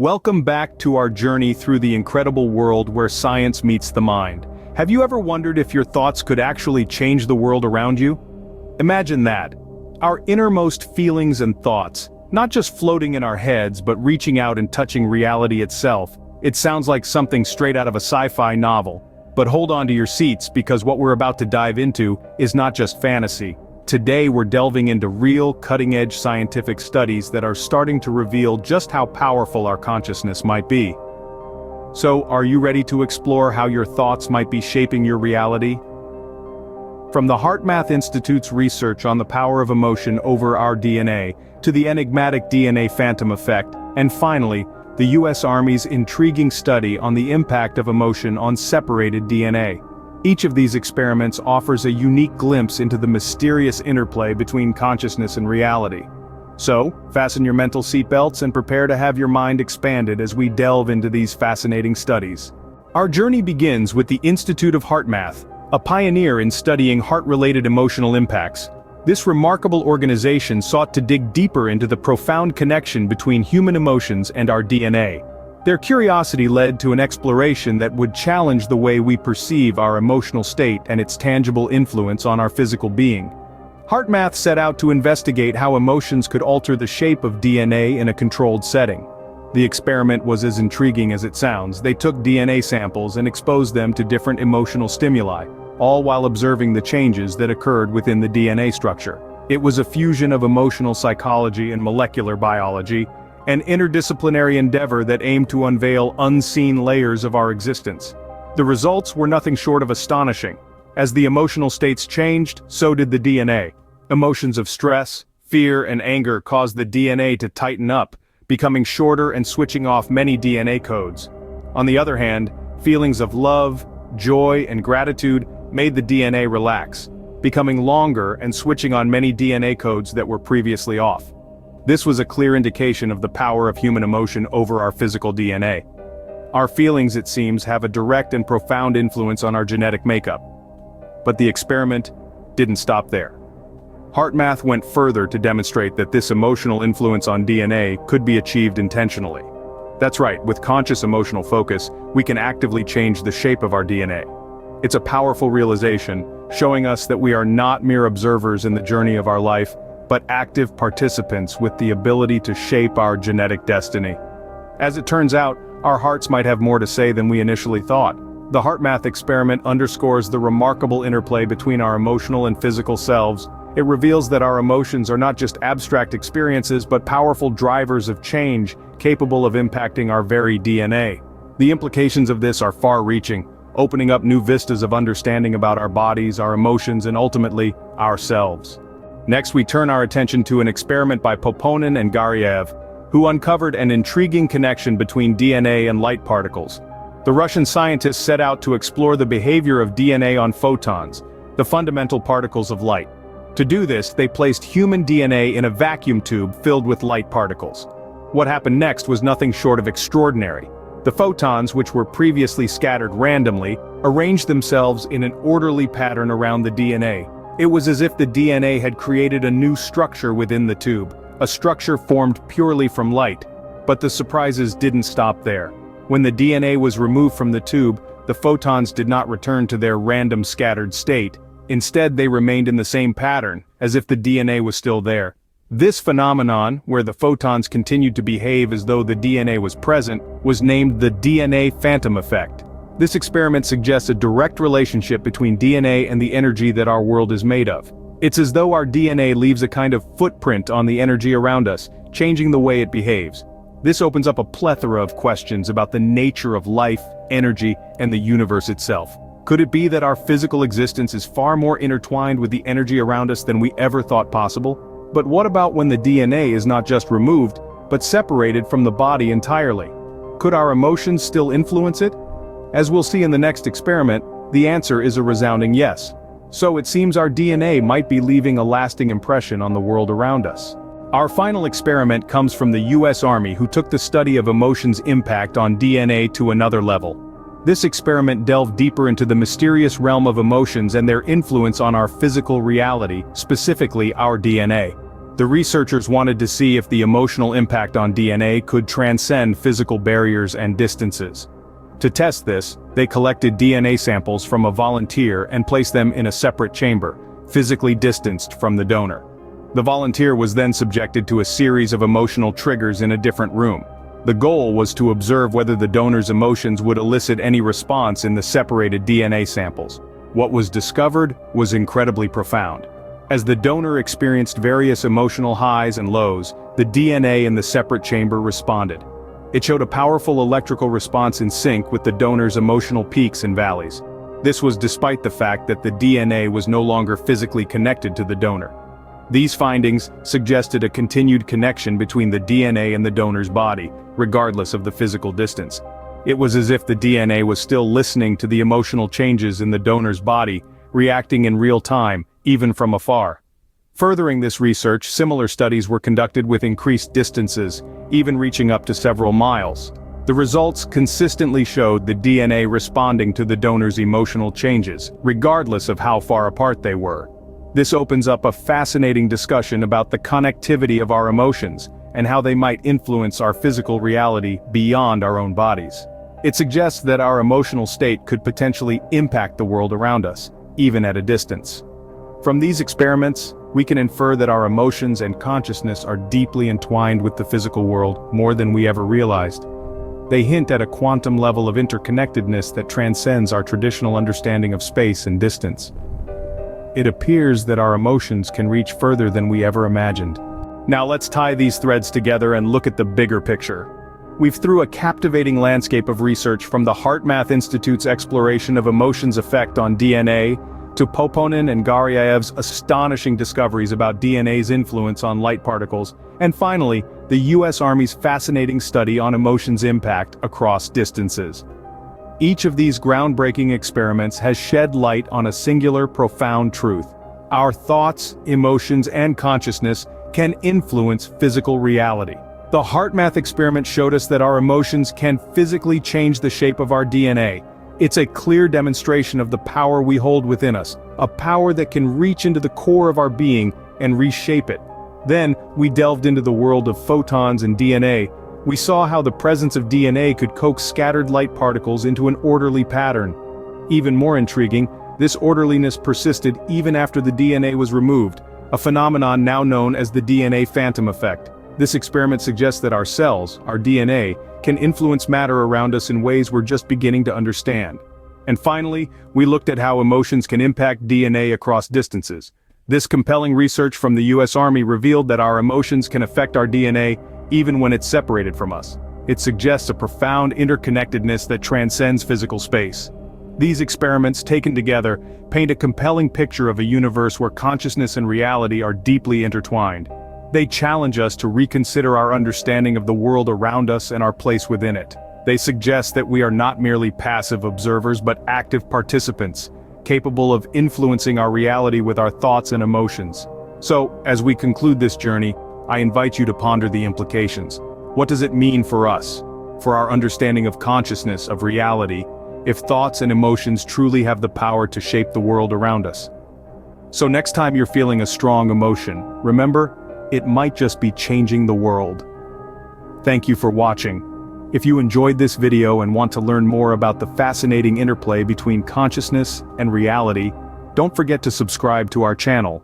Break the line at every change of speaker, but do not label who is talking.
Welcome back to our journey through the incredible world where science meets the mind. Have you ever wondered if your thoughts could actually change the world around you? Imagine that. Our innermost feelings and thoughts, not just floating in our heads but reaching out and touching reality itself. It sounds like something straight out of a sci-fi novel. But hold on to your seats, because what we're about to dive into is not just fantasy. Today we're delving into real, cutting-edge scientific studies that are starting to reveal just how powerful our consciousness might be. So, are you ready to explore how your thoughts might be shaping your reality? From the HeartMath Institute's research on the power of emotion over our DNA, to the enigmatic DNA phantom effect, and finally, the US Army's intriguing study on the impact of emotion on separated DNA. Each of these experiments offers a unique glimpse into the mysterious interplay between consciousness and reality. So, fasten your mental seatbelts and prepare to have your mind expanded as we delve into these fascinating studies. Our journey begins with the Institute of HeartMath, a pioneer in studying heart-related emotional impacts. This remarkable organization sought to dig deeper into the profound connection between human emotions and our DNA. Their curiosity led to an exploration that would challenge the way we perceive our emotional state and its tangible influence on our physical being. HeartMath set out to investigate how emotions could alter the shape of DNA in a controlled setting. The experiment was as intriguing as it sounds. They took DNA samples and exposed them to different emotional stimuli, all while observing the changes that occurred within the DNA structure. It was a fusion of emotional psychology and molecular biology, an interdisciplinary endeavor that aimed to unveil unseen layers of our existence. The results were nothing short of astonishing. As the emotional states changed, so did the DNA. Emotions of stress, fear, and anger caused the DNA to tighten up, becoming shorter and switching off many DNA codes. On the other hand, feelings of love, joy, and gratitude made the DNA relax, becoming longer and switching on many DNA codes that were previously off. This was a clear indication of the power of human emotion over our physical DNA. Our feelings, it seems, have a direct and profound influence on our genetic makeup. But the experiment didn't stop there. HeartMath went further to demonstrate that this emotional influence on DNA could be achieved intentionally. That's right, with conscious emotional focus, we can actively change the shape of our DNA. It's a powerful realization, showing us that we are not mere observers in the journey of our life, but active participants with the ability to shape our genetic destiny. As it turns out, our hearts might have more to say than we initially thought. The HeartMath experiment underscores the remarkable interplay between our emotional and physical selves. It reveals that our emotions are not just abstract experiences but powerful drivers of change, capable of impacting our very DNA. The implications of this are far-reaching, opening up new vistas of understanding about our bodies, our emotions, and ultimately, ourselves. Next, we turn our attention to an experiment by Poponin and Garyaev, who uncovered an intriguing connection between DNA and light particles. The Russian scientists set out to explore the behavior of DNA on photons, the fundamental particles of light. To do this, they placed human DNA in a vacuum tube filled with light particles. What happened next was nothing short of extraordinary. The photons, which were previously scattered randomly, arranged themselves in an orderly pattern around the DNA. It was as if the DNA had created a new structure within the tube, a structure formed purely from light. But the surprises didn't stop there. When the DNA was removed from the tube, the photons did not return to their random scattered state. Instead, they remained in the same pattern, as if the DNA was still there. This phenomenon, where the photons continued to behave as though the DNA was present, was named the DNA phantom effect. This experiment suggests a direct relationship between DNA and the energy that our world is made of. It's as though our DNA leaves a kind of footprint on the energy around us, changing the way it behaves. This opens up a plethora of questions about the nature of life, energy, and the universe itself. Could it be that our physical existence is far more intertwined with the energy around us than we ever thought possible? But what about when the DNA is not just removed, but separated from the body entirely? Could our emotions still influence it? As we'll see in the next experiment, the answer is a resounding yes. So it seems our DNA might be leaving a lasting impression on the world around us. Our final experiment comes from the US Army, who took the study of emotions' impact on DNA to another level. This experiment delved deeper into the mysterious realm of emotions and their influence on our physical reality, specifically our DNA. The researchers wanted to see if the emotional impact on DNA could transcend physical barriers and distances. To test this, they collected DNA samples from a volunteer and placed them in a separate chamber, physically distanced from the donor. The volunteer was then subjected to a series of emotional triggers in a different room. The goal was to observe whether the donor's emotions would elicit any response in the separated DNA samples. What was discovered was incredibly profound. As the donor experienced various emotional highs and lows, the DNA in the separate chamber responded. It showed a powerful electrical response in sync with the donor's emotional peaks and valleys. This was despite the fact that the DNA was no longer physically connected to the donor. These findings suggested a continued connection between the DNA and the donor's body, regardless of the physical distance. It was as if the DNA was still listening to the emotional changes in the donor's body, reacting in real time, even from afar. Furthering this research, similar studies were conducted with increased distances, even reaching up to several miles. The results consistently showed the DNA responding to the donor's emotional changes, regardless of how far apart they were. This opens up a fascinating discussion about the connectivity of our emotions, and how they might influence our physical reality beyond our own bodies. It suggests that our emotional state could potentially impact the world around us, even at a distance. From these experiments, we can infer that our emotions and consciousness are deeply entwined with the physical world more than we ever realized. They hint at a quantum level of interconnectedness that transcends our traditional understanding of space and distance. It appears that our emotions can reach further than we ever imagined. Now let's tie these threads together and look at the bigger picture. We've through a captivating landscape of research from the HeartMath Institute's exploration of emotion's effect on DNA, to Poponin and Garyaev's astonishing discoveries about DNA's influence on light particles, and finally, the US Army's fascinating study on emotion's impact across distances. Each of these groundbreaking experiments has shed light on a singular, profound truth. Our thoughts, emotions, and consciousness can influence physical reality. The HeartMath experiment showed us that our emotions can physically change the shape of our DNA. It's a clear demonstration of the power we hold within us, a power that can reach into the core of our being and reshape it. Then, we delved into the world of photons and DNA. We saw how the presence of DNA could coax scattered light particles into an orderly pattern. Even more intriguing, this orderliness persisted even after the DNA was removed, a phenomenon now known as the DNA phantom effect. This experiment suggests that our cells, our DNA, can influence matter around us in ways we're just beginning to understand. And finally, we looked at how emotions can impact DNA across distances. This compelling research from the US Army revealed that our emotions can affect our DNA even when it's separated from us. It suggests a profound interconnectedness that transcends physical space. These experiments, taken together, paint a compelling picture of a universe where consciousness and reality are deeply intertwined. They challenge us to reconsider our understanding of the world around us and our place within it. They suggest that we are not merely passive observers but active participants, capable of influencing our reality with our thoughts and emotions. So, as we conclude this journey, I invite you to ponder the implications. What does it mean for us, for our understanding of consciousness, of reality, if thoughts and emotions truly have the power to shape the world around us? So next time you're feeling a strong emotion, remember, it might just be changing the world. Thank you for watching. If you enjoyed this video and want to learn more about the fascinating interplay between consciousness and reality, don't forget to subscribe to our channel.